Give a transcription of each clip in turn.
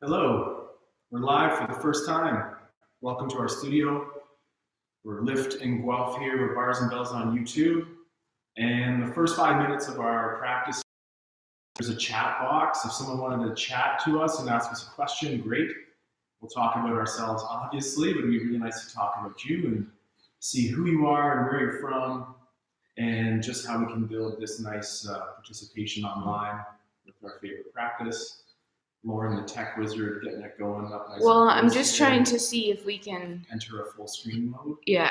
Hello, we're live for the first time. Welcome to our studio. We're Lift in Guelph here with Bars and Bells on YouTube. And the first 5 minutes of our practice, there's a chat box. If someone wanted to chat to us and ask us a question, great. We'll talk about ourselves, obviously, but it'd be really nice to talk about you and see who you are and where you're from, and just how we can build this nice participation online with our favorite practice. Lauren, the tech wizard, getting it going up nice. Well, I'm just trying to see if we can enter a full screen mode. Yeah.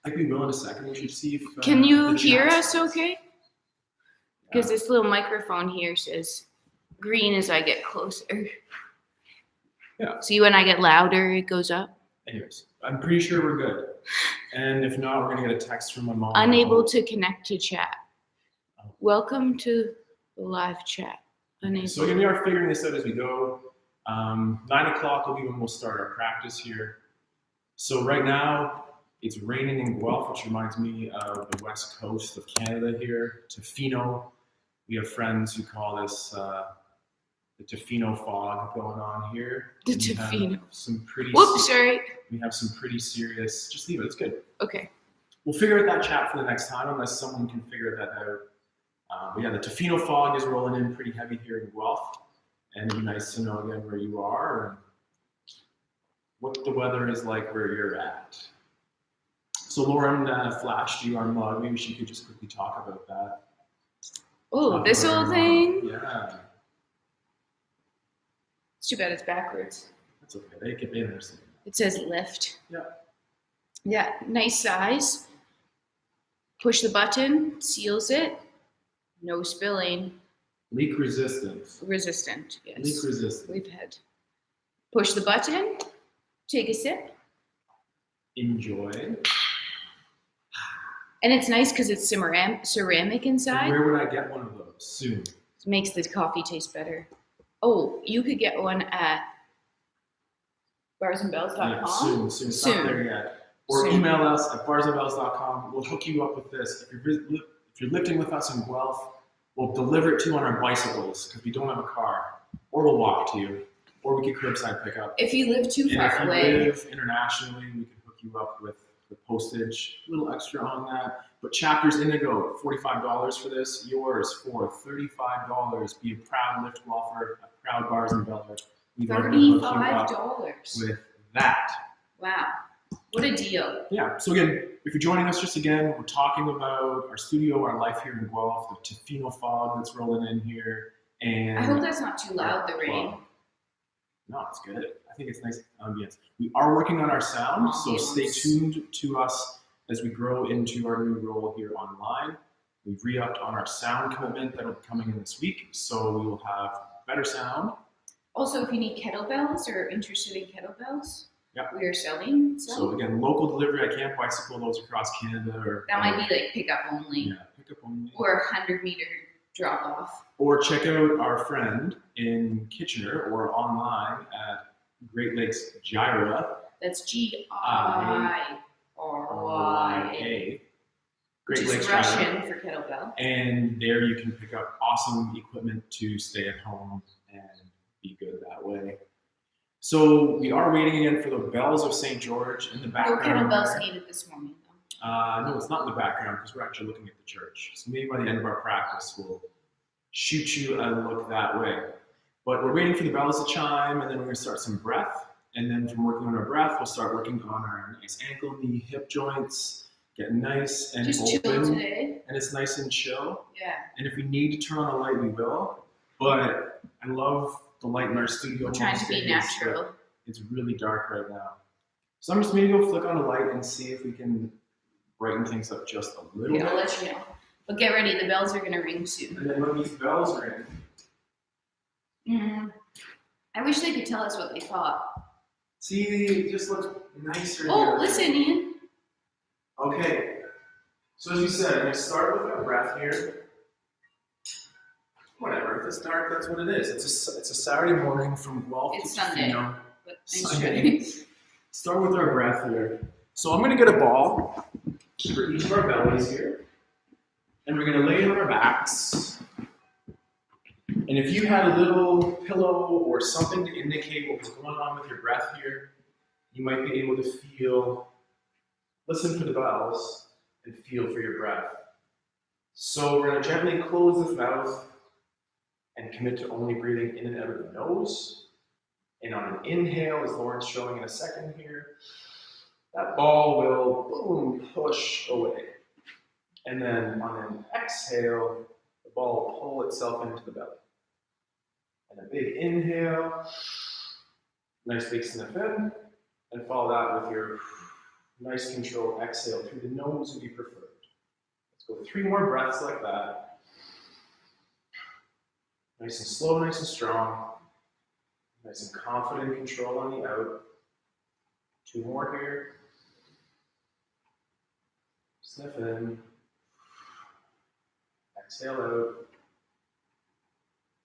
I think we will in a second. We should see if. Can you hear us okay? Because this little microphone here says green as I get closer. Yeah. See, when I get louder, it goes up. Anyways, I'm pretty sure we're good. And if not, we're gonna get a text from my mom. Unable to connect to chat. Welcome to the live chat. Unable. So again, we are figuring this out as we go. 9 o'clock will be when we'll start our practice here. So right now, it's raining in Guelph, which reminds me of the west coast of Canada here, Tofino. We have friends who call this the Tofino fog going on here. The Tofino. Some pretty. Whoops, sorry. We have some pretty serious. Just leave it. It's good. Okay. We'll figure out that chat for the next time, unless someone can figure that out. But yeah, the Tofino fog is rolling in pretty heavy here in Guelph, and it'd be nice to know again where you are and what the weather is like where you're at. So Lauren flashed you our mug. Maybe she could just quickly talk about that. Oh, this old thing? Yeah. It's too bad it's backwards. That's okay. They can be interesting. It says lift. Yeah. Yeah, nice size. Push the button, seals it. No spilling. Leak resistance. Resistant, yes. Leak resistant. We've had. Push the button, take a sip. Enjoy. And it's nice because it's ceramic inside. And where would I get one of those? Soon. It makes the coffee taste better. Oh, you could get one at barsandbells.com. Yeah, soon. It's not there yet. Or soon. Email us at barsandbells.com. We'll hook you up with this. If you're lifting with us in Guelph, we'll deliver it to you on our bicycles because we don't have a car. Or we'll walk to you. Or we can curbside pick up. If you live too And far if you away. live internationally, we can hook you up with the postage, a little extra on that. But Chapters Indigo, $45 for this. Yours for $35. Be a proud Lift Guelpher, a proud Bars and Beller. We'd love to hook you up $35. with that. Wow. What a deal. Yeah, so again, if you're joining us just again, we're talking about our studio, our life here in Guelph, the Tofino fog that's rolling in here. And I hope that's not too loud, the rain. No, it's good. I think it's nice ambience. We are working on our sound, so stay tuned to us as we grow into our new role here online. We've re-upped on our sound commitment that'll be coming in this week, so we will have better sound. Also, if you need kettlebells or are interested in kettlebells, yep. We are selling some. So again, local delivery. I can't bicycle those across Canada. Or that might be like pickup only. Yeah, pickup only. Or 100-meter drop off. Or check out our friend in Kitchener or online at Great Lakes Gyra. That's Girya. Great Lakes Gyra. Russian for kettlebell. And there you can pick up awesome equipment to stay at home and be good that way. So we are waiting again for the bells of St. George in the background. No kettlebells needed this morning though. No, it's not in the background because we're actually looking at the church. So maybe by the end of our practice, we'll shoot you a look that way. But we're waiting for the bells to chime, and then we're going to start some breath. And then from working on our breath, we'll start working on our nice ankle, knee, hip joints, get nice and just open. Chill today. And it's nice and chill. Yeah. And if we need to turn on a light, we will. But I love the light in our studio. We're trying to be natural. It's really dark right now. So I'm just maybe go flick on a light and see if we can brighten things up just a little bit. I'll let you know. But get ready, the bells are going to ring soon. And then when these bells ring. I wish they could tell us what they thought. See, it just looks nicer. Oh, here. listen, Ian. Okay. So as you said, I'm going to start with our breath here. Whatever, if it's dark, that's what it is. It's a Saturday morning from Guelph It's to Sunday. Tofino. But Sunday. Start with our breath here. So I'm going to get a ball for each of our bellies here. And we're going to lay it on our backs. And if you had a little pillow or something to indicate what was going on with your breath here, you might be able to listen for the bells and feel for your breath. So we're going to gently close the mouth and commit to only breathing in and out of the nose. And on an inhale, as Lauren's showing in a second here, that ball will, boom, push away. And then on an exhale, the ball will pull itself into the belly. And a big inhale, nice big sniff in, and follow that with your nice controlled exhale through the nose would be preferred. Let's go 3 more breaths like that. Nice and slow, nice and strong. Nice and confident control on the out. 2 more here. Sniff in. Exhale out.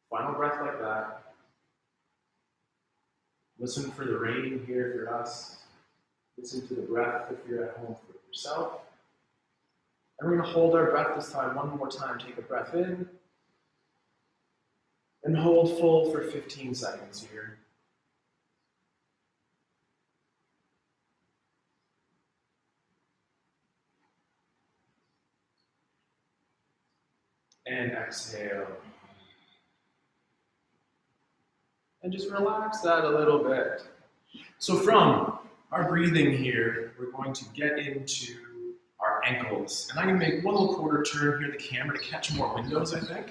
Final breath like that. Listen for the rain here if you're us. Listen to the breath if you're at home for yourself. And we're going to hold our breath this time. One more time. Take a breath in. And hold full for 15 seconds here. And exhale. And just relax that a little bit. So from our breathing here, we're going to get into our ankles. And I'm going to make one little quarter turn here in the camera to catch more windows, I think.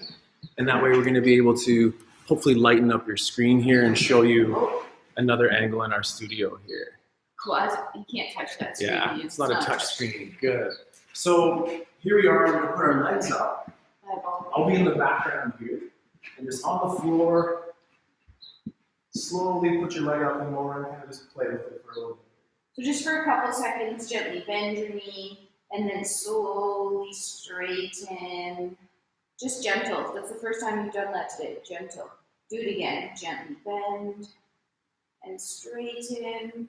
And that way we're going to be able to hopefully lighten up your screen here and show you another angle in our studio here. Closet. You can't touch that screen. Yeah, it's not a touch screen. Good. So here we are. We're going to put our legs up. I'll be in the background here. And just on the floor, slowly put your leg up and lower and kind of just play with it for a little bit. So just for a couple seconds, gently bend your knee and then slowly straighten. Just gentle. That's the first time you've done that today. Gentle. Do it again. Gently bend and straighten.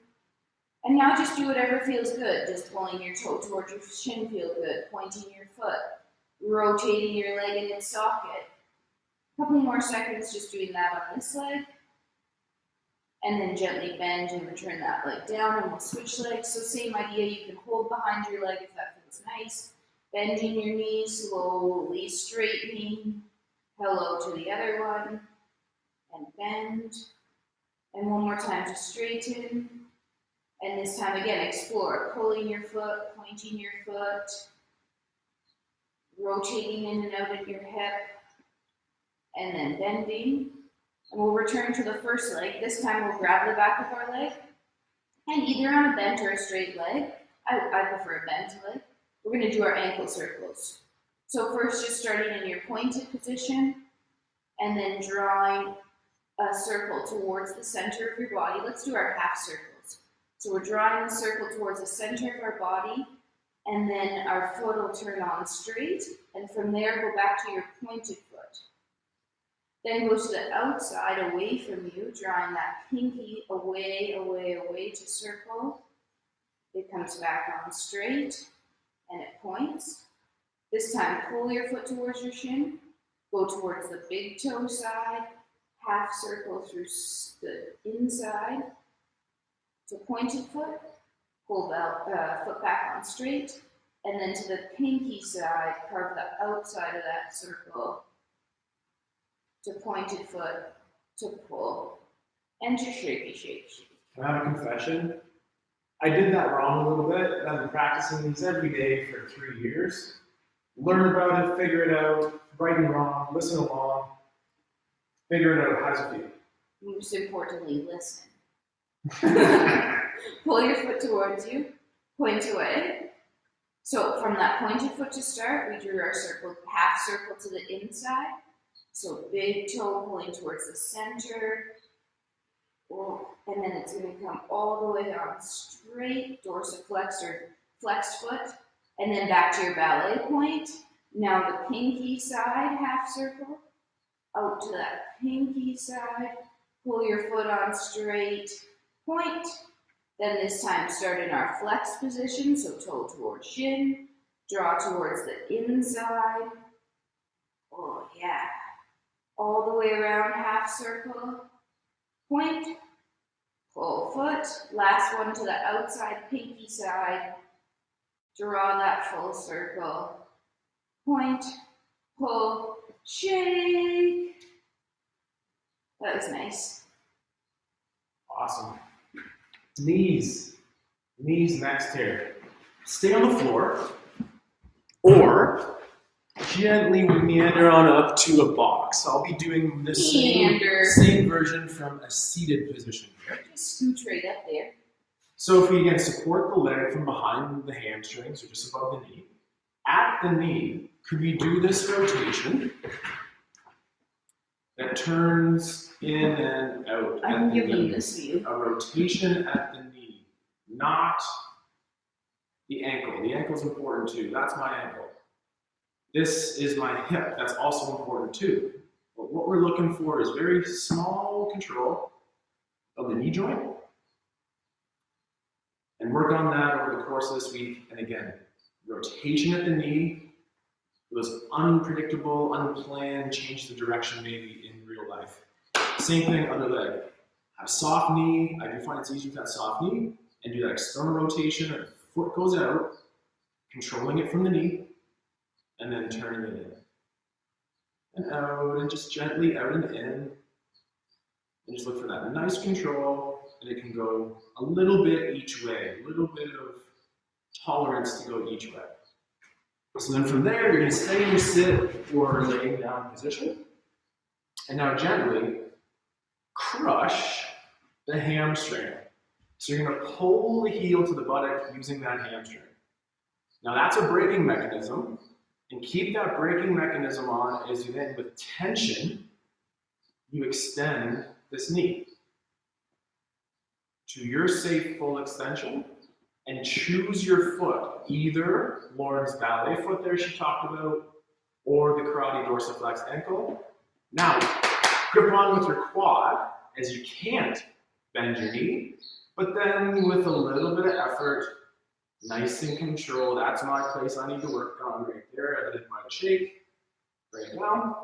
And now just do whatever feels good. Just pulling your toe towards your shin feel good. Pointing your foot. Rotating your leg in its socket. A couple more seconds just doing that on this leg. And then gently bend and return that leg down and we'll switch legs. So same idea, you can hold behind your leg if that feels nice. Bending your knees, slowly straightening. Hello to the other one. And bend. And one more time to straighten. And this time again, explore. Pulling your foot, pointing your foot. Rotating in and out of your hip. And then bending. And we'll return to the first leg. This time we'll grab the back of our leg. And either on a bent or a straight leg. I prefer a bent leg. We're going to do our ankle circles. So first just starting in your pointed position. And then drawing a circle towards the center of your body. Let's do our half circles. So we're drawing a circle towards the center of our body. And then our foot will turn on straight. And from there go back to your pointed foot. Then go to the outside, away from you, drawing that pinky away, away, away to circle. It comes back on straight, and it points. This time, pull your foot towards your shin. Go towards the big toe side, half circle through the inside. To pointed foot, pull the foot back on straight, and then to the pinky side, carve the outside of that circle. To pointed foot, to pull, and to shaky, shake, shake. Can I have a confession? I did that wrong a little bit. I've been practicing these every day for 3 years. Learn about it, figure it out, right and wrong, listen along, figure it out. How does it feel? Most importantly, listen. Pull your foot towards you, point away. So from that pointed foot to start, we drew our circle, half circle to the inside. So big toe pulling towards the center. And then it's going to come all the way on straight, dorsiflex or flexed foot. And then back to your ballet point. Now the pinky side, half circle. Out to that pinky side. Pull your foot on straight, point. Then this time start in our flex position. So toe towards shin. Draw towards the inside. Oh yeah. All the way around, half circle, point, pull foot, last one to the outside pinky side, draw that full circle, point, pull, shake. That was nice. Awesome. Knees next here. Stay on the floor, or gently meander on up to a box. I'll be doing the same version from a seated position here. Just scooch right up there. So if we again support the leg from behind the hamstrings or just above the knee, at the knee, could we do this rotation that turns in and out? I can give them this view. A rotation at the knee, not the ankle. The ankle's important too. That's my ankle. This is my hip. That's also important too. But what we're looking for is very small control of the knee joint. And work on that over the course of this week. And again, rotation at the knee, those unpredictable, unplanned, change the direction maybe in real life. Same thing, other leg. Have soft knee. I do find it's easy with that soft knee. And do that external rotation. The foot goes out, controlling it from the knee, and then turning it in. And out, and just gently out and in. And just look for that nice control, and it can go a little bit each way, a little bit of tolerance to go each way. So then from there, you're going to stay in your sit or laying down position. And now gently crush the hamstring. So you're going to pull the heel to the buttock using that hamstring. Now that's a braking mechanism, and keep that braking mechanism on as you then, with tension, you extend this knee to your safe full extension, and choose your foot, either Lauren's ballet foot there she talked about, or the karate dorsiflex ankle. Now, grip on with your quad, as you can't bend your knee, but then with a little bit of effort, nice and controlled. That's my place I need to work on right there. I did my shake, bring it down,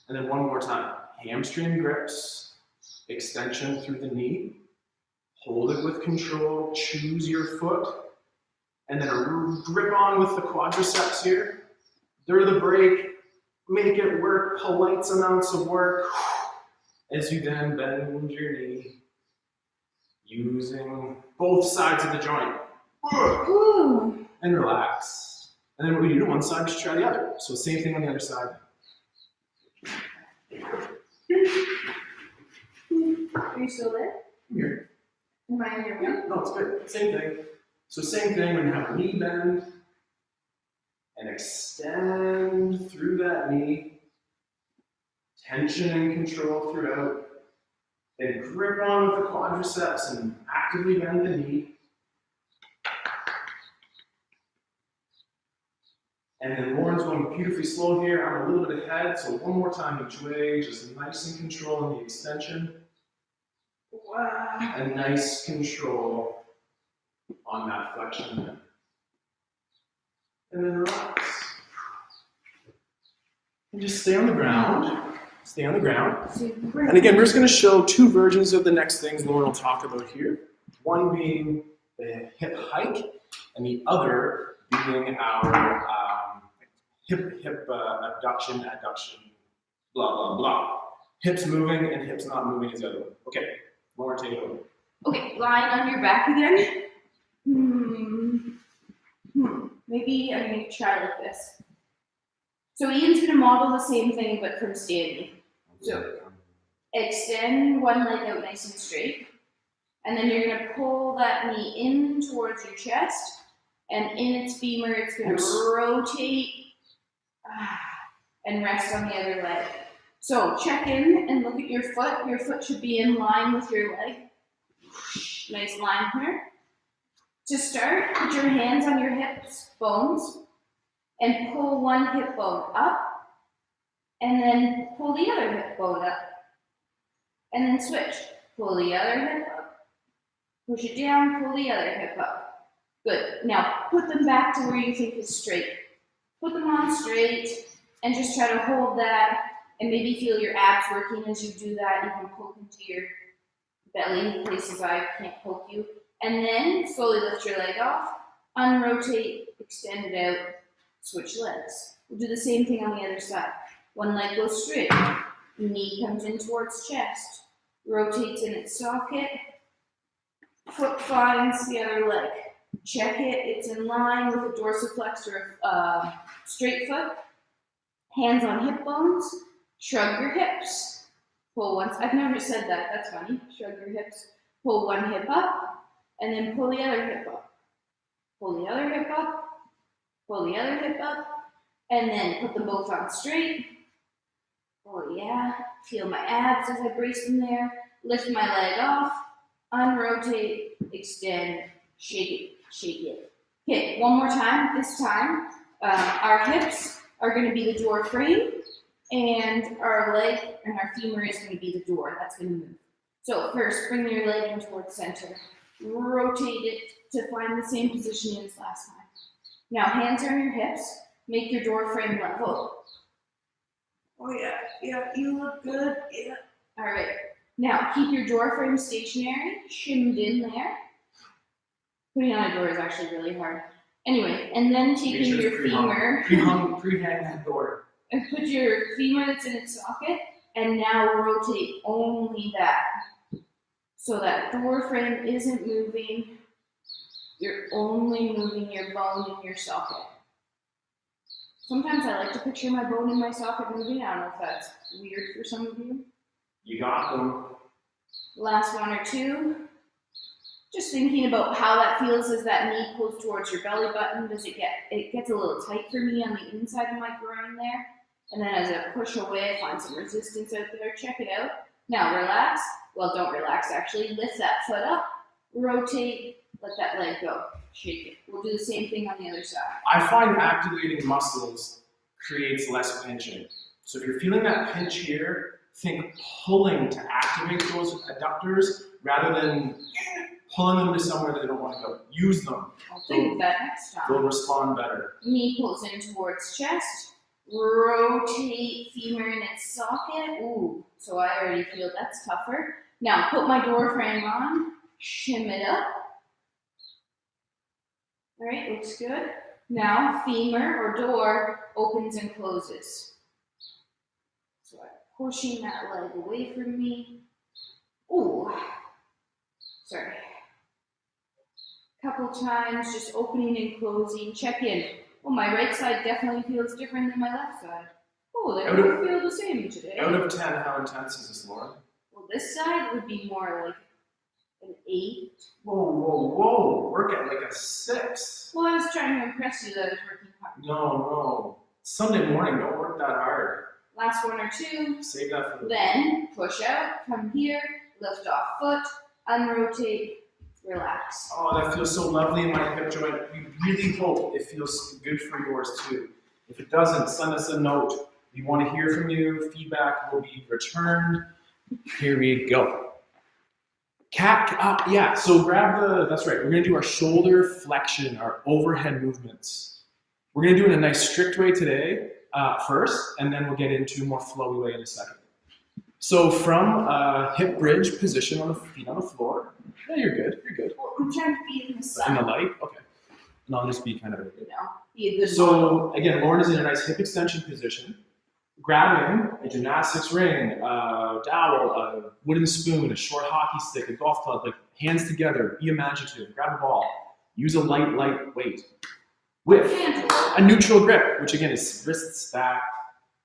and then one more time. Hamstring grips, extension through the knee, hold it with control, choose your foot, and then grip on with the quadriceps here. They're the break, make it work, polite amounts of work, as you then bend your knee, using both sides of the joint. And relax. And then what we do to one side, just try the other. So same thing on the other side. Are you still there? Here. Am I in your Yeah, room? no, it's good. Same thing. So same thing when you have a knee bend and extend through that knee. Tension and control throughout. Then grip on with the quadriceps and actively bend the knee. And then Lauren's going beautifully slow here. I'm a little bit ahead, so one more time each way, just nice and control in the extension. Wow. And nice control on that flexion. And then relax. And just stay on the ground. Stay on the ground. And again, we're just going to show two versions of the next things Lauren will talk about here. One being the hip hike, and the other being our hip abduction, adduction, blah, blah, blah. Hips moving and hips not moving is the other one. Okay, Lauren, take it over. Okay, lying on your back again. Maybe I'm going to try like this. So Ian's going to model the same thing, but from standing. So extend one leg out nice and straight. And then you're going to pull that knee in towards your chest. And in its femur, it's going to rotate and rest on the other leg. So check in and look at your foot. Your foot should be in line with your leg. Nice line here. To start, put your hands on your hips, bones, and pull one hip bone up, and then pull the other hip bone up. And then switch. Pull the other hip up, push it down, pull the other hip up. Good. Now put them back to where you think is straight. Put them on straight, and just try to hold that and maybe feel your abs working as you do that. You can poke into your belly, places I can't poke you. And then slowly lift your leg off, unrotate, extend it out, switch legs. We'll do the same thing on the other side. One leg goes straight, knee comes in towards chest, rotates in its socket, foot finds the other leg. Check it, it's in line with the dorsiflexor of straight foot. Hands on hip bones, shrug your hips. Pull once, I've never said that, that's funny. Shrug your hips, pull one hip up, and then pull the other hip up. Pull the other hip up, pull the other hip up, and then put them both on straight. Oh yeah, feel my abs as I brace them there. Lift my leg off, unrotate, extend, shake it, shake it. Okay, one more time. This time, our hips are going to be the door frame, and our leg and our femur is going to be the door. That's going to move. So first, bring your leg in towards center. Rotate it to find the same position as last time. Now, hands are on your hips. Make your door frame level. Oh yeah, you look good, yeah. All right, now keep your door frame stationary, shimmed in there. Putting on a door is actually really hard. Anyway, and then taking your femur. Pre-hang that door. And put your femur that's in its socket, and now rotate only that. So that door frame isn't moving. You're only moving your bone in your socket. Sometimes I like to picture my bone in my socket moving. I don't know if that's weird for some of you. You got them. Last one or two. Just thinking about how that feels as that knee pulls towards your belly button. It gets a little tight for me on the inside of my groin there. And then as I push away, I find some resistance out there. Check it out. Now relax. Well, don't relax actually. Lift that foot up. Rotate. Let that leg go. Shake it. We'll do the same thing on the other side. I find activating muscles creates less pinching. So if you're feeling that pinch here, think pulling to activate those adductors rather than pulling them to somewhere that they don't want to go. Use them. I'll think of that next time. They'll respond better. Knee pulls in towards chest. Rotate femur in its socket. Ooh, so I already feel that's tougher. Now put my door frame on. Shim it up. All right, looks good. Now femur or door opens and closes. So I'm pushing that leg away from me. Ooh, sorry. Couple times, just opening and closing. Check in. Oh, my right side definitely feels different than my left side. Oh, they don't feel the same today. Out of 10, how intense is this, Lauren? Well, this side would be more like an 8. Whoa. Work at like a 6. Well, I was trying to impress you that I was working hard. No. Sunday morning, don't work that hard. Last one or two. Save that for the... Then push out, come here, lift off foot, unrotate, relax. Oh, that feels so lovely in my hip joint. We really hope it feels good for yours too. If it doesn't, send us a note. We want to hear from you. Feedback will be returned. Here we go. Cat up, yeah. So grab the, that's right. We're gonna do our shoulder flexion, our overhead movements. We're gonna do it in a nice strict way today first, and then we'll get into a more flowy way in a second. So from hip bridge position on the feet on the floor. Yeah, you're good. Well, I'm trying to be in the sun. In the light? Okay. And I'll just be kind of a Be a good So again, Lauren is in a nice hip extension position. Grabbing a gymnastics ring, a dowel, a wooden spoon, a short hockey stick, a golf club, like hands together, be imaginative, grab a ball, use a light weight. With a neutral grip, which again is wrists back.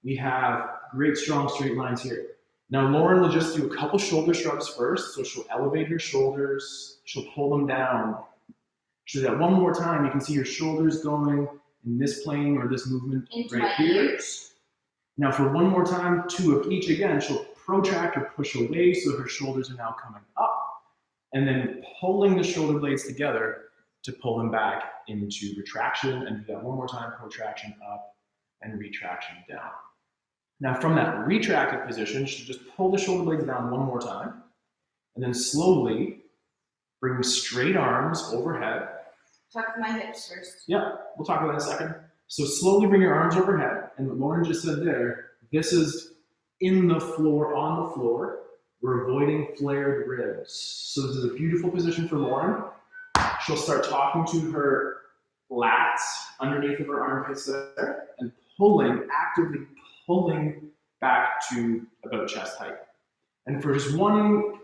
We have great strong straight lines here. Now Lauren will just do a couple shoulder shrugs first, so she'll elevate her shoulders, she'll pull them down. She'll do that one more time. You can see your shoulders going in this plane or this movement into right my here. ears. Now for one more time, 2 of each again, she'll protract or push away so her shoulders are now coming up. And then pulling the shoulder blades together to pull them back into retraction, and do that one more time, protraction up and retraction down. Now from that retracted position, she'll just pull the shoulder blades down one more time, and then slowly bring straight arms overhead. Tuck my hips first. Yeah, we'll talk about that in a second. So slowly bring your arms overhead, and what Lauren just said there, this is in the floor, on the floor. We're avoiding flared ribs. So this is a beautiful position for Lauren. She'll start talking to her lats underneath of her armpits there and actively pulling back to about chest height. And for just one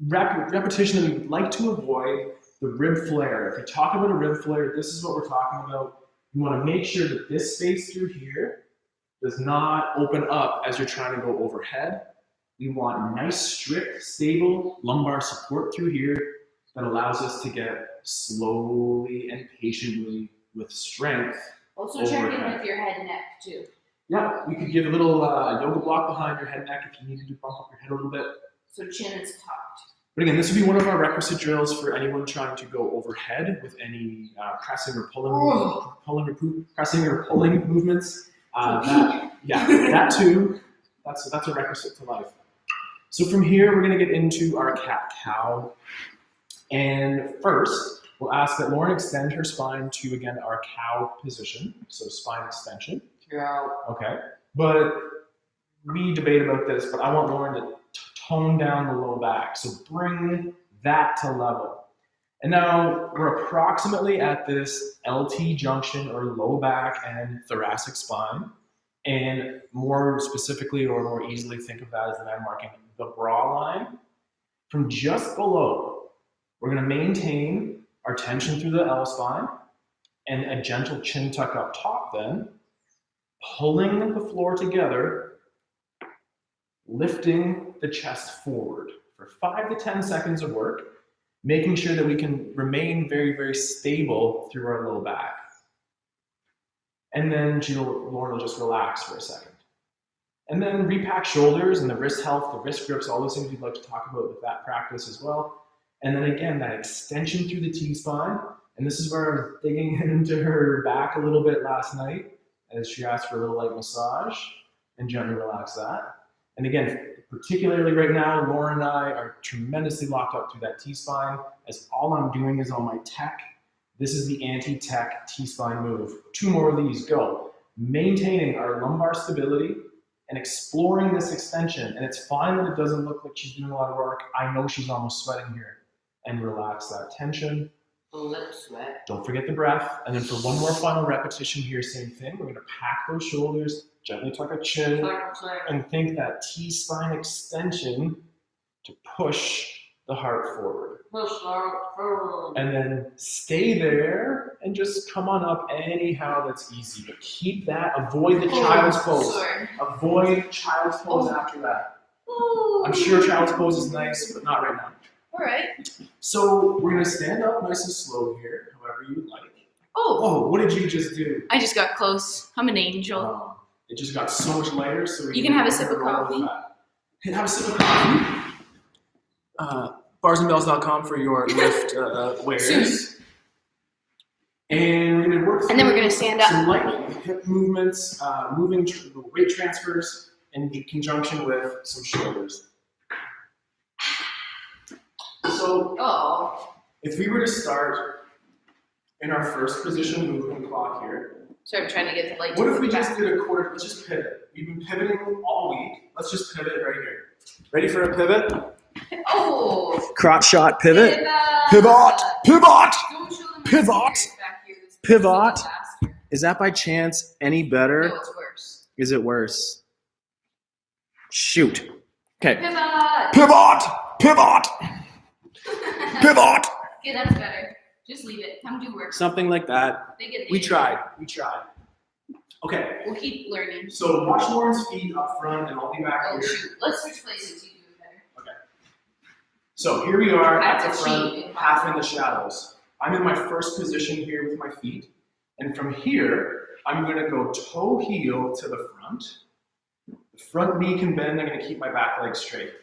repetition that we'd like to avoid, the rib flare. If you talk about a rib flare, this is what we're talking about. You want to make sure that this space through here does not open up as you're trying to go overhead. We want nice, strict, stable lumbar support through here that allows us to get slowly and patiently with strength. Also check in with your head and neck too. Yeah, we could give a little yoga block behind your head and neck if you needed to bump up your head a little bit. So chin is tucked. But again, this would be one of our requisite drills for anyone trying to go overhead with any pressing or pulling movements. That too. That's a requisite to life. So from here, we're going to get into our cat-cow. And first, we'll ask that Lauren extend her spine to, again, our cow position. So spine extension. Yeah. Okay. But we debate about this, but I want Lauren to tone down the low back. So bring that to level. And now we're approximately at this LT junction or low back and thoracic spine. And more specifically or more easily think of that as the man marking the bra line. From just below, we're going to maintain our tension through the L spine and a gentle chin tuck up top then, pulling the floor together, lifting the chest forward for 5 to 10 seconds of work, making sure that we can remain very, very stable through our low back. And then Lauren will just relax for a second. And then repack shoulders and the wrist health, the wrist grips, all those things we'd like to talk about with that practice as well. And then again, that extension through the T-spine. And this is where I was digging into her back a little bit last night as she asked for a little light massage and gently relax that. And again, particularly right now, Lauren and I are tremendously locked up through that T-spine as all I'm doing is on my tech. This is the anti-tech T-spine move. 2 more of these, go. Maintaining our lumbar stability and exploring this extension. And it's fine that it doesn't look like she's doing a lot of work. I know she's almost sweating here. And relax that tension. The lip sweat. Don't forget the breath. And then for one more final repetition here, same thing. We're gonna pack those shoulders, gently tuck a chin, and think that T-spine extension to push the heart forward. Push heart forward. And then stay there and just come on up anyhow that's easy. But keep that, avoid the child's pose. Sorry. Avoid child's pose after that. I'm sure child's pose is nice, but not right now. All right. So we're gonna stand up nice and slow here, however you would like. Oh, what did you just do? I just got close. I'm an angel. It just got so much lighter. So You can have a sip of coffee. Have a sip of coffee. Barsandbells.com for your lift wares. Soon. And we're gonna work. And then we're gonna stand up. Some light hip movements, moving weight transfers in conjunction with some shoulders. So, if we were to start in our first position movement clock here, So I'm trying to get the light. what if we just did a quarter? Let's just pivot. We've been pivoting all week. Let's just pivot right here. Ready for a pivot? Oh. Crotch shot pivot. Pivot. Pivot. Don't show them Pivot. back here. It's Pivot. faster. Is that by chance any better? No, it's worse. Is it worse? Shoot. Okay. Pivot. Pivot. Pivot. Pivot. Okay, that's better. Just leave it. Come do work. Something like that. They get We the- tried. Okay. We'll keep learning. So watch Lauren's feet up front, and I'll be back Oh here. shoot. Let's switch places. You do it better. Okay. So here we are at the That's a front, cheat. half in the shadows. I'm in my first position here with my feet, and from here, I'm going to go toe heel to the front. The front knee can bend. I'm going to keep my back leg straight.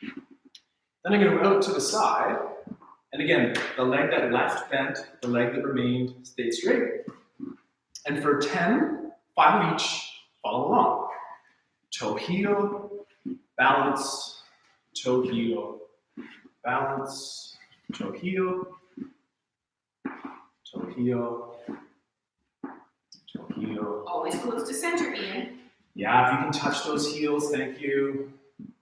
Then I'm going to go out to the side, and again, the leg that left bent, the leg that remained stayed straight. And for 10, 5 of each, follow along. Toe heel, balance, toe heel, balance, toe heel, toe heel, toe heel, Always close to center, Ian. Yeah, if you can touch those heels, thank you.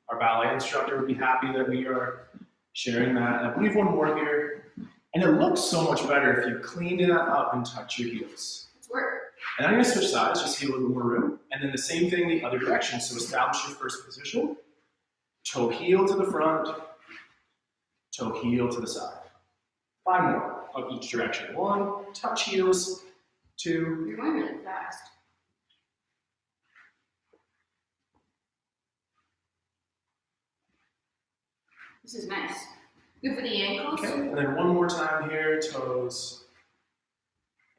Our ballet instructor would be happy that we are sharing that. And I believe one more here. And it looks so much better if you clean it up and touch your heels. It's work. And I'm gonna switch sides, just to get a little bit more room. And then the same thing the other direction. So establish your first position. Toe heel to the front, toe heel to the side. 5 more of each direction. 1, touch heels. 2, You're going really fast. This is nice. Good for the ankles. okay. And then one more time here, toes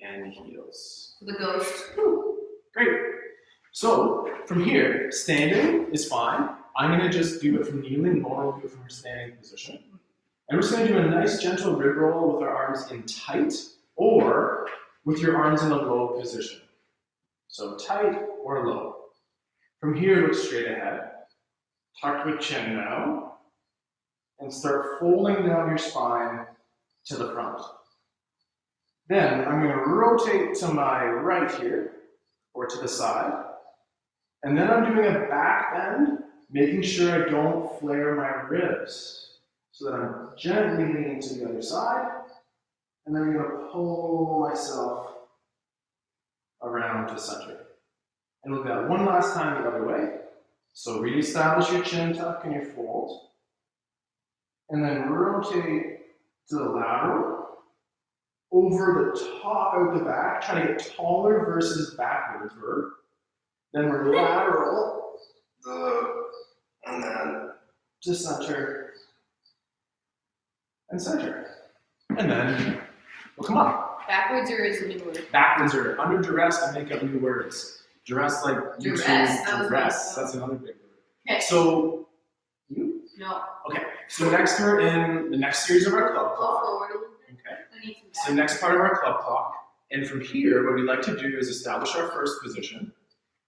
and heels. For the ghost. Great. So from here, standing is fine. I'm gonna just do it from kneeling, Laura will do it from her standing position. And we're just gonna do a nice gentle rib roll with our arms in tight or with your arms in a low position. So tight or low. From here, look straight ahead. Tuck your chin now. And start folding down your spine to the front. Then I'm gonna rotate to my right here, or to the side. And then I'm doing a back bend, making sure I don't flare my ribs. So that I'm gently leaning to the other side, and then I'm gonna pull myself around to center. And we'll do that one last time the other way. So reestablish your chin tuck and your fold. And then rotate to the lateral, over the top, out the back, try to get taller versus backwards verb. Then we're lateral, and then to center, and center. And then we'll come up. Backwards or is a new word? Backwards or under duress, I make up new words. Duress like YouTube, Duress, that was duress, nice. that's another big word. Okay. So, you? No. Okay, so next we're in the next series of our club Go clock. forward a little bit. Okay. I need some So next part of our club clock. And from here, what we like to do is establish our first position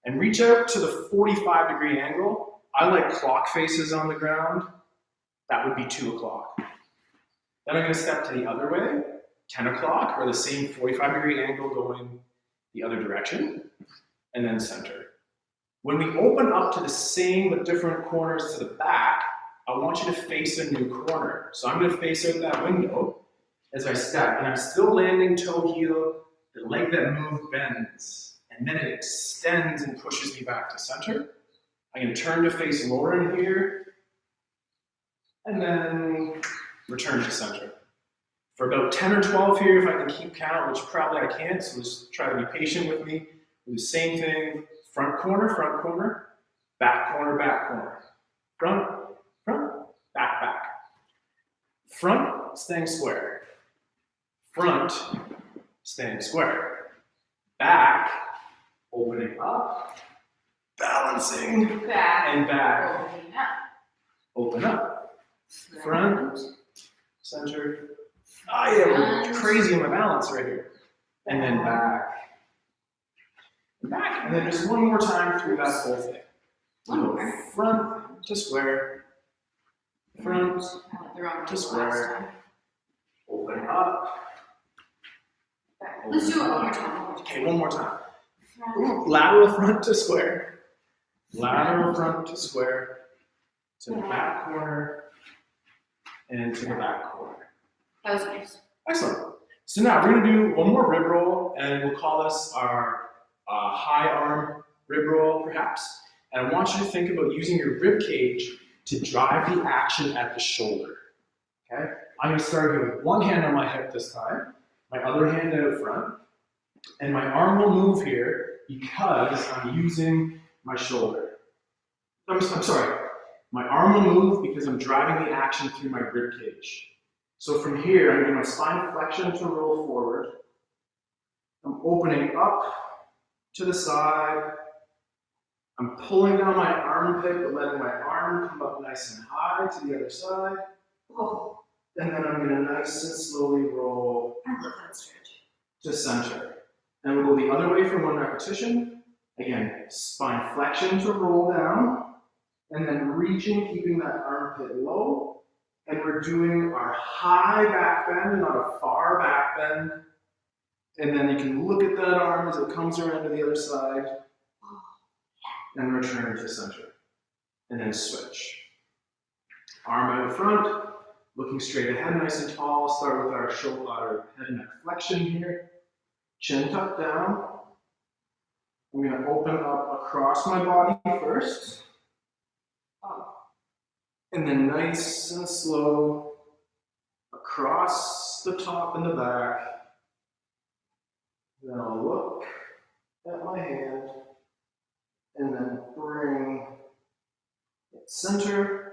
and reach out to the 45-degree angle. I like clock faces on the ground. That would be 2 o'clock. Then I'm gonna step to the other way, 10 o'clock, or the same 45-degree angle going the other direction, and then center. When we open up to the same but different corners to the back, I want you to face a new corner. So I'm gonna face out that window as I step, and I'm still landing toe heel, the leg that moved bends, and then it extends and pushes me back to center. I'm gonna turn to face Lauren here, and then return to center. For about 10 or 12 here, if I can keep count, which probably I can't, so just try to be patient with me. Do the same thing, front corner, back corner, front, back. Front, staying square. Front, staying square. Back, opening up, balancing, back. and back, Opening up. open up. Front, center. Oh yeah, we're crazy on my balance right here. And then back. Back. And then just one more time through that whole thing. One So more. front to square. Front, I went the wrong way to last square. time. open up. Back. Let's do it one more time. Okay, one more time. Front. Ooh, lateral front to square. Lateral front to square. To the back corner. And to the back corner. That was nice. Excellent. So now we're going to do one more rib roll, and we'll call this our high arm rib roll, perhaps. And I want you to think about using your rib cage to drive the action at the shoulder. Okay? I'm going to start here with one hand on my hip this time, my other hand out front, and my arm will move here because I'm using my shoulder. I'm sorry. My arm will move because I'm driving the action through my rib cage. So from here, I'm doing my spine flexion to roll forward. I'm opening up to the side. I'm pulling down my armpit, but letting my arm come up nice and high to the other side. Oh, And then I'm gonna nice and slowly roll I love that stretch. to center. And we'll go the other way for one repetition. Again, spine flexion to roll down, and then reaching, keeping that armpit low. And we're doing our high back bend, not a far back bend. And then you can look at that arm as it comes around to the other side. and return to center. And then switch. Arm out front, looking straight ahead, nice and tall. Start with our shoulder, our head and neck flexion here. Chin tucked down. I'm going to open up across my body first. And then nice and slow across the top and the back. Then I'll look at my hand and then bring it center,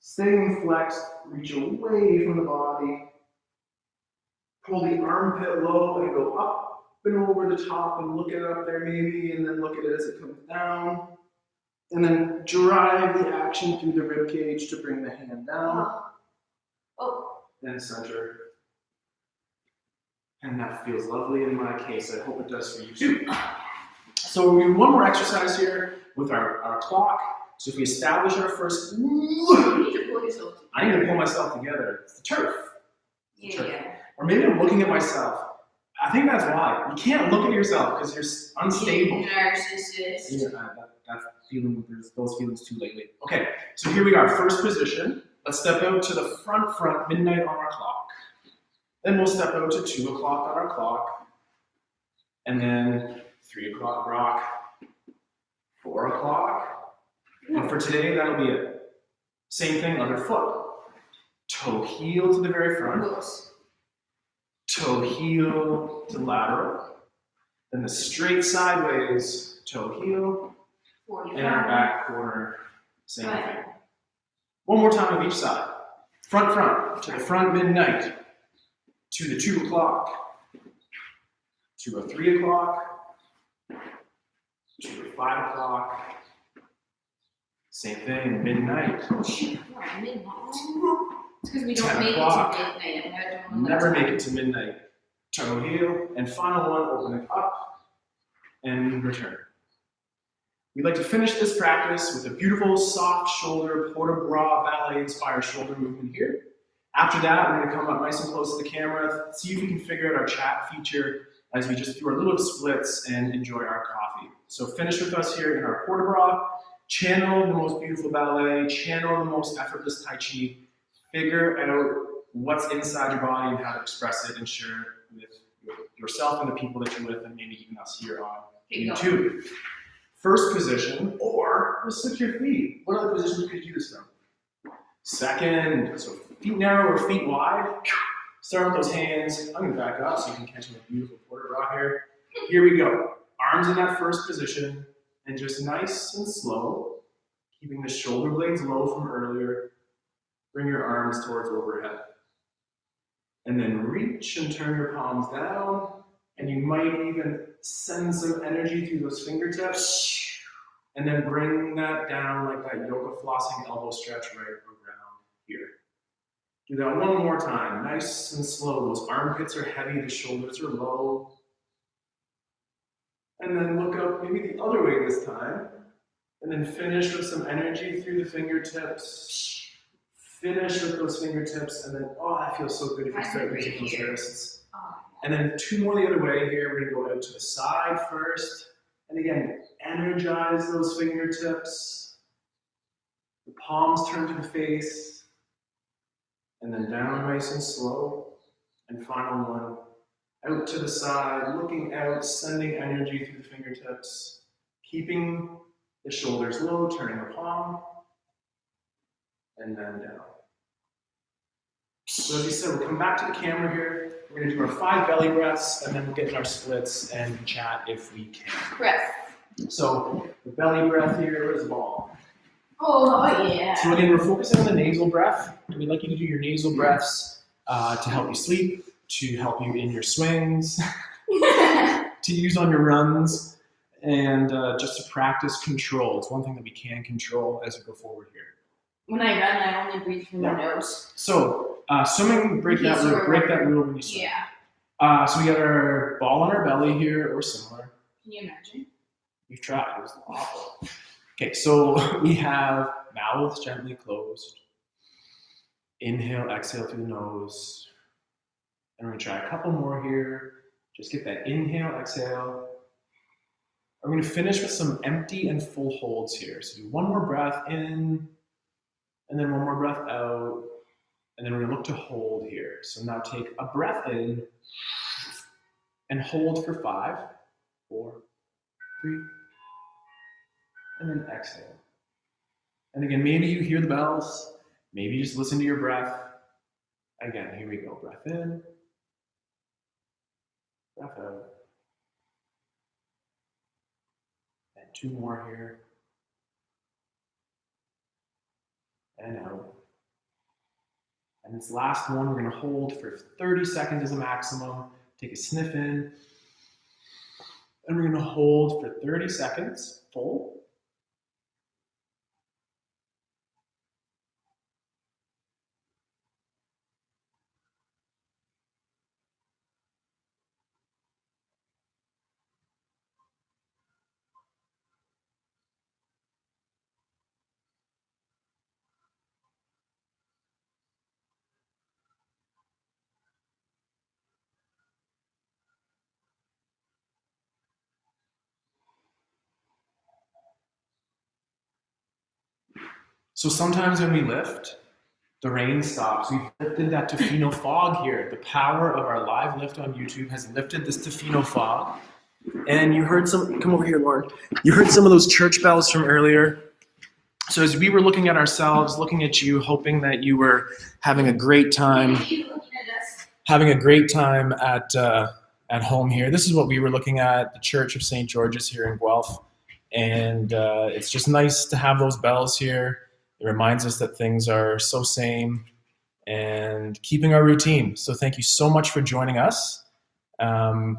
staying flexed, reach away from the body. Pull the armpit low and go up and over the top and look at it up there maybe, and then look at it as it comes down. And then drive the action through the rib cage to bring the hand down. Then center. And that feels lovely in my case. I hope it does for you too. So we do one more exercise here with our clock. So if we establish our first, You need to pull yourself together. I need to pull myself together. It's the turf. Yeah. Or maybe I'm looking at myself. I think that's why. You can't look at yourself because you're unstable. Narcissist. Yeah, that feeling, there's those feelings too lately. Okay, so here we are, first position. Let's step out to the front, midnight on our clock. Then we'll step out to 2 o'clock on our clock. And then 3 o'clock rock, 4 o'clock. And for today, that'll be it. Same thing, other foot. Toe heel to the very front. Close. Toe heel to lateral. Then the straight sideways, toe heel. 45. And our back corner, same Right. thing. One more time of each side. Front, to the front midnight. To the 2 o'clock. To a 3 o'clock. To a 5 o'clock. Same thing, midnight. Midnight. It's because we 10 don't make o'clock. it to midnight. And I don't know Never make it to midnight. Toe heel. And final one, open it up and return. We'd like to finish this practice with a beautiful soft shoulder port de bras ballet inspired shoulder movement here. After that, we're going to come up nice and close to the camera, see if we can figure out our chat feature as we just do our little splits and enjoy our coffee. So finish with us here in our port de bras, channel the most beautiful ballet, channel the most effortless Tai Chi, figure out what's inside your body and how to express it and share it with yourself and the people that you're with, and maybe even us here on YouTube. First position, or just switch your feet. What other positions could you do this from? Second, so feet narrow or feet wide. Start with those hands. I'm going to back up so you can catch my beautiful port de bras here. Here we go. Arms in that first position, and just nice and slow, keeping the shoulder blades low from earlier. Bring your arms towards overhead. And then reach and turn your palms down. And you might even send some energy through those fingertips. And then bring that down like that yoga flossing elbow stretch right around here. Do that one more time, nice and slow. Those armpits are heavy, the shoulders are low. And then look up maybe the other way this time. And then finish with some energy through the fingertips. Finish with those fingertips, and then, oh, that feels so good if you start using those wrists. And then 2 more the other way here. We're going to go out to the side first. And again, energize those fingertips. The palms turn to the face. And then down nice and slow. And final one, out to the side, looking out, sending energy through the fingertips. Keeping the shoulders low, turning the palm. And then down. So as you said, we'll come back to the camera here. We're going to do our 5 belly breaths, and then we'll get in our splits and chat if we can. Breath. So the belly breath here, where's the ball? Oh, yeah. So again, we're focusing on the nasal breath. And we'd like you to do your nasal breaths to help you sleep, to help you in your swings, to use on your runs, and just to practice control. It's one thing that we can control as we go forward here. When I run, I only breathe through my nose. So swimming, break that rule when you swim. Yeah. So we got our ball on our belly here, or similar. Can you imagine? We've tried, it was awful. Okay, so we have mouth gently closed. Inhale, exhale through the nose. And we're gonna try a couple more here. Just get that inhale, exhale. We're going to finish with some empty and full holds here. So do one more breath in, and then one more breath out, and then we're going to look to hold here. So now take a breath in and hold for 5, 4, 3, and then exhale. And again, maybe you hear the bells, maybe you just listen to your breath. Again, here we go. Breath in, breath out. And 2 more here. And out. And this last one, we're going to hold for 30 seconds as a maximum. Take a sniff in. And we're going to hold for 30 seconds, full. So sometimes when we lift, the rain stops. We've lifted that Tofino fog here. The power of our live lift on YouTube has lifted this Tofino fog. And you heard come over here, Lauren. You heard some of those church bells from earlier. So as we were looking at ourselves, looking at you, hoping that you were having a great time, at home here. This is what we were looking at, the Church of St. George's here in Guelph. And it's just nice to have those bells here. It reminds us that things are so same and keeping our routine. So thank you so much for joining us. Can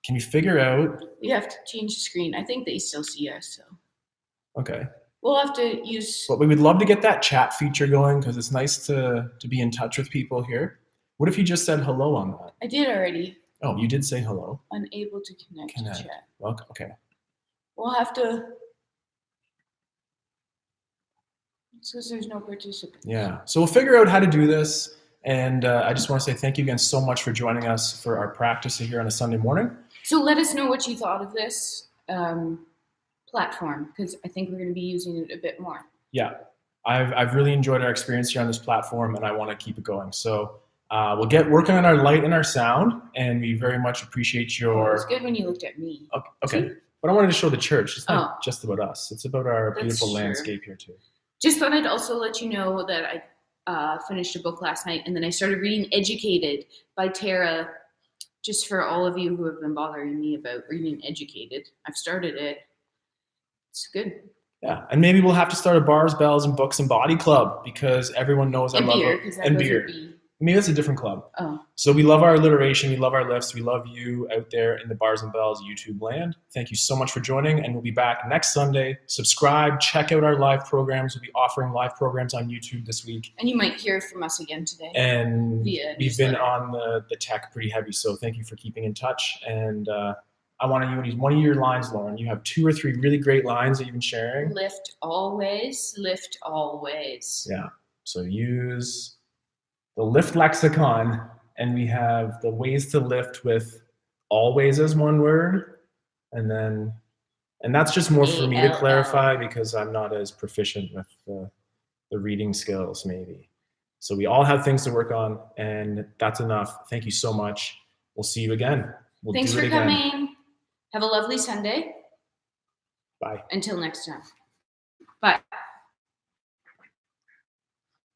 you figure out? We have to change the screen. I think they still see us, so. Okay. We'll have to use. But we would love to get that chat feature going because it's nice to be in touch with people here. What if you just said hello on that? I did already. Oh, you did say hello. Unable to connect to chat. Well, okay. We'll have to. It says there's no participants. Yeah. So we'll figure out how to do this. And I just want to say thank you again so much for joining us for our practice here on a Sunday morning. So let us know what you thought of this platform, because I think we're going to be using it a bit more. Yeah. I've really enjoyed our experience here on this platform, and I want to keep it going. So we'll get working on our light and our sound, and we very much appreciate your... It was good when you looked at me. Okay. But I wanted to show the church. It's not just about us. It's about our That's beautiful true. landscape here too. Just thought I'd also let you know that I finished a book last night, and then I started reading Educated by Tara, just for all of you who have been bothering me about reading Educated. I've started it. It's good. Yeah, and maybe we'll have to start a Bars, Bells, and Books and Body Club because everyone knows I love beer, it. And beer. Maybe that's a different club. Oh. So we love our alliteration. We love our lifts. We love you out there in the Bars and Bells YouTube land. Thank you so much for joining, and we'll be back next Sunday. Subscribe. Check out our live programs. We'll be offering live programs on YouTube this week. And you might hear from us again today. And via we've been newsletter. on the tech pretty heavy, so thank you for keeping in touch. And I want to use one of your lines, Lauren. You have 2 or 3 really great lines that you've been sharing. Lift always, lift always. Yeah. So use the lift lexicon, and we have the ways to lift with always as one word. And that's just more for me to ALL. clarify because I'm not as proficient with the reading skills maybe. So we all have things to work on, and that's enough. Thank you so much. We'll see you again. Thanks do it for again. coming. Have a lovely Sunday. Bye. Until next time. Bye.